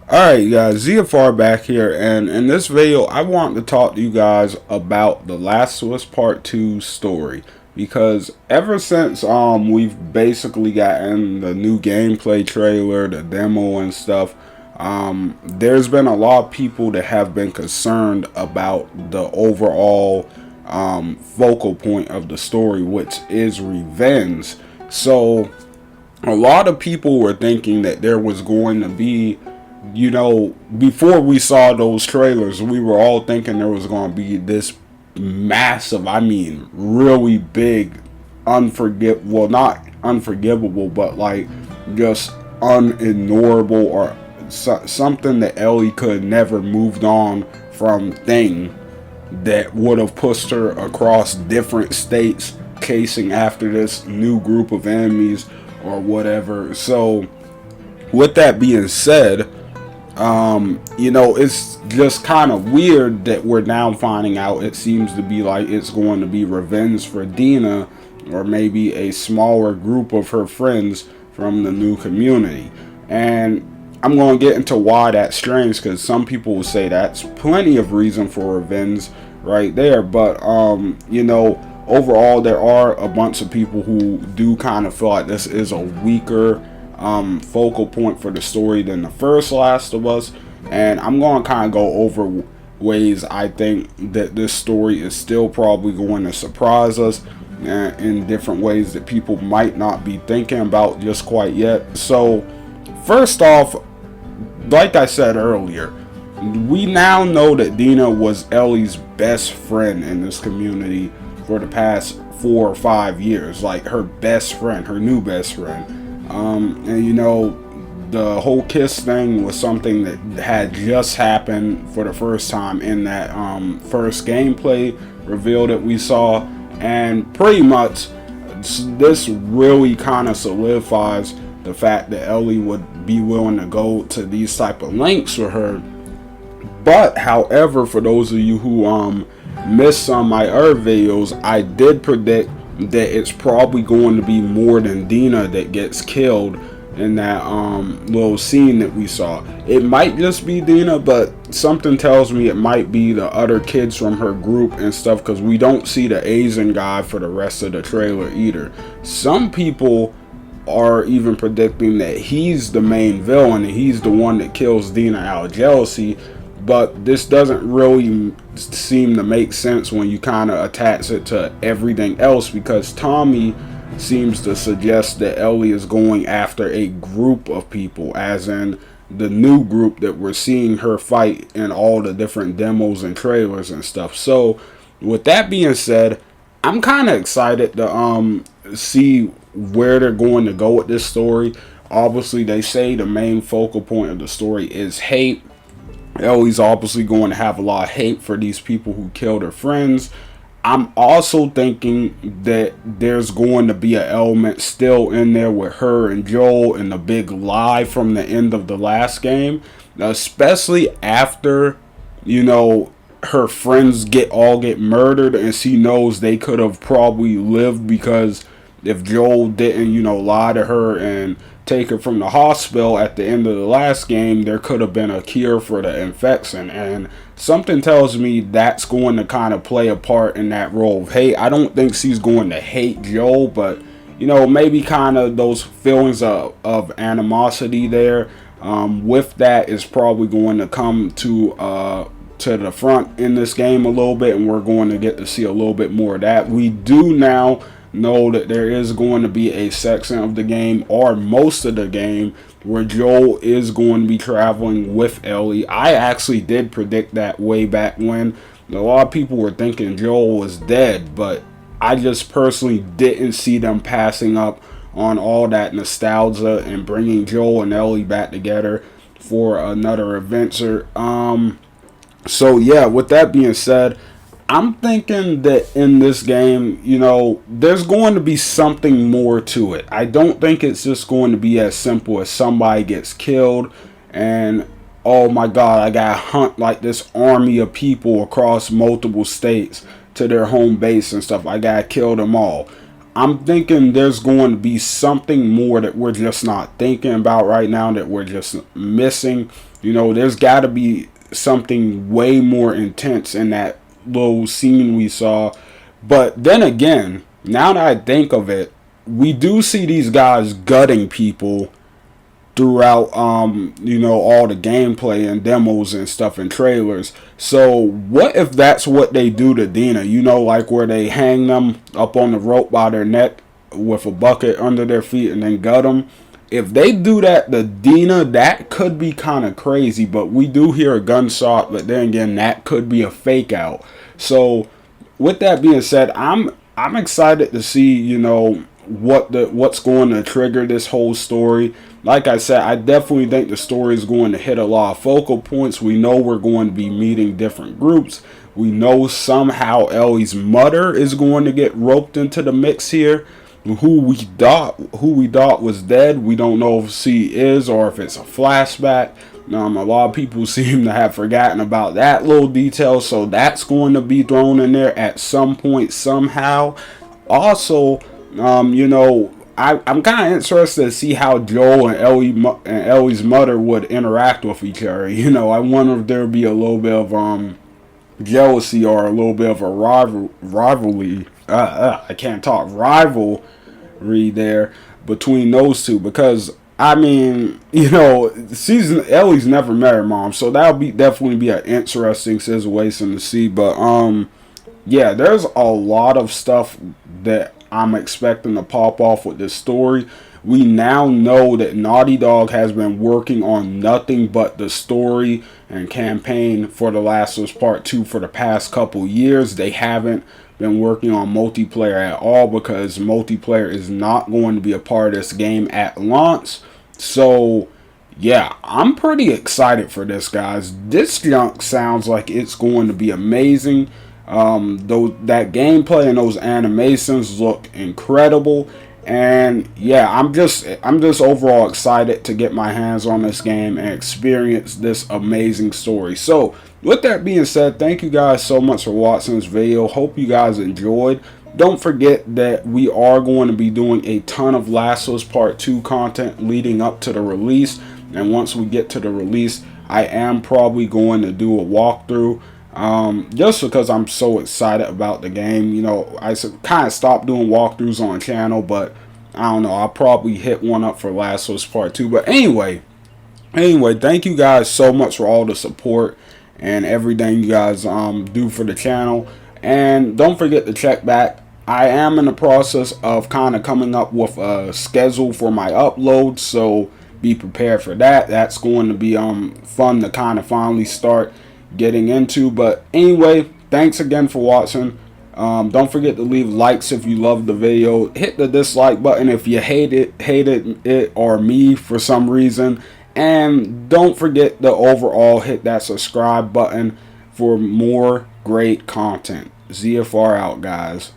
Alright guys, ZFR back here, and in this video I want to talk to you guys about the Last of Us Part 2 story. Because ever since we've basically gotten the new gameplay trailer, the demo and stuff, there's been a lot of people that have been concerned about the overall focal point of the story, which is revenge. So a lot of people were thinking that there was going to be, before we saw those trailers, we were all thinking there was going to be this massive, really big, well, not unforgivable, but like just unignorable or something that Ellie could never moved on from thing that would have pushed her across different states, chasing after this new group of enemies or whatever. So, with that being said, it's just kind of weird that we're now finding out it seems to be like it's going to be revenge for Dina, or maybe a smaller group of her friends from the new community. And I'm going to get into why that's strange, because some people will say that's plenty of reason for revenge right there. But, overall, there are a bunch of people who do kind of feel like this is a weaker focal point for the story than the first Last of Us. And I'm going to kind of go over ways I think that this story is still probably going to surprise us in different ways that people might not be thinking about just quite yet. So, first off, like I said earlier, we now know that Dina was Ellie's best friend in this community for the past 4 or 5 years. Like, her best friend, her new best friend. The whole kiss thing was something that had just happened for the first time in that first gameplay reveal that we saw. And pretty much this really kind of solidifies the fact that Ellie would be willing to go to these type of lengths for her. But however, for those of you who missed some of my other videos, I did predict that it's probably going to be more than Dina that gets killed in that little scene that we saw. It might just be Dina, but something tells me it might be the other kids from her group and stuff, because we don't see the Asian guy for the rest of the trailer either. Some people are even predicting that he's the main villain and he's the one that kills Dina out of jealousy. But this doesn't really seem to make sense when you kind of attach it to everything else, because Tommy seems to suggest that Ellie is going after a group of people, as in the new group that we're seeing her fight in all the different demos and trailers and stuff. So, with that being said, I'm kind of excited to see where they're going to go with this story. Obviously, they say the main focal point of the story is hate. Ellie's obviously going to have a lot of hate for these people who killed her friends. I'm also thinking that there's going to be an element still in there with her and Joel and the big lie from the end of the last game. Especially after, her friends get murdered, and she knows they could have probably lived, because if Joel didn't, lie to her and take her from the hospital at the end of the last game, there could have been a cure for the infection. And something tells me that's going to kind of play a part in that role of hate. I don't think she's going to hate Joel, but maybe kind of those feelings of animosity there with that is probably going to come to the front in this game a little bit, and we're going to get to see a little bit more of that. We do now know that there is going to be a section of the game, or most of the game, where Joel is going to be traveling with Ellie. I actually did predict that way back when. A lot of people were thinking Joel was dead, but I just personally didn't see them passing up on all that nostalgia and bringing Joel and Ellie back together for another adventure. So yeah, with that being said, I'm thinking that in this game, there's going to be something more to it. I don't think it's just going to be as simple as somebody gets killed and, oh my god, I gotta hunt like this army of people across multiple states to their home base and stuff. I gotta kill them all. I'm thinking there's going to be something more that we're just not thinking about right now, that we're just missing. You know, there's got to be something way more intense in that little scene we saw. But then again, now that I think of it, we do see these guys gutting people throughout you know, all the gameplay and demos and stuff and trailers. So what if that's what they do to Dina? You know, like where they hang them up on the rope by their neck with a bucket under their feet and then gut them. If they do that to Dina, that could be kind of crazy. But we do hear a gunshot, but then again, that could be a fake out. So with that being said, I'm excited to see, you know, what's going to trigger this whole story. Like I said, I definitely think the story is going to hit a lot of focal points. We know we're going to be meeting different groups. We know somehow Ellie's mother is going to get roped into the mix here. Who we thought was dead, we don't know if she is or if it's a flashback. A lot of people seem to have forgotten about that little detail, so that's going to be thrown in there at some point somehow. Also, you know, I'm kind of interested to see how Joel and Ellie's mother would interact with each other. You know, I wonder if there'd be a little bit of jealousy or a little bit of a rivalry. Rivalry there between those two, because I mean, you know, Ellie's never met her mom, so that'll definitely be an interesting situation to see. But yeah, there's a lot of stuff that I'm expecting to pop off with this story. We now know that Naughty Dog has been working on nothing but the story and campaign for The Last of Us Part 2 for the past couple years. They haven't been working on multiplayer at all, because multiplayer is not going to be a part of this game at launch. So yeah, I'm pretty excited for this, guys. This junk sounds like it's going to be amazing. Though that gameplay and those animations look incredible, and yeah, I'm just overall excited to get my hands on this game and experience this amazing story. So with that being said, thank you guys so much for watching this video. Hope you guys enjoyed. Don't forget that we are going to be doing a ton of Last of Us Part 2 content leading up to the release, and once we get to the release, I am probably going to do a walkthrough. Just because I'm so excited about the game. You know, I kind of stopped doing walkthroughs on the channel, but I don't know, I'll probably hit one up for Last of Us Part 2. But anyway, thank you guys so much for all the support and everything you guys do for the channel. And don't forget to check back. I am in the process of kind of coming up with a schedule for my uploads, so be prepared for that. That's going to be fun to kind of finally start getting into. But anyway, thanks again for watching. Don't forget to leave likes if you loved the video. Hit the dislike button if you hated it or me for some reason. And don't forget to overall hit that subscribe button for more great content. ZFR out, guys.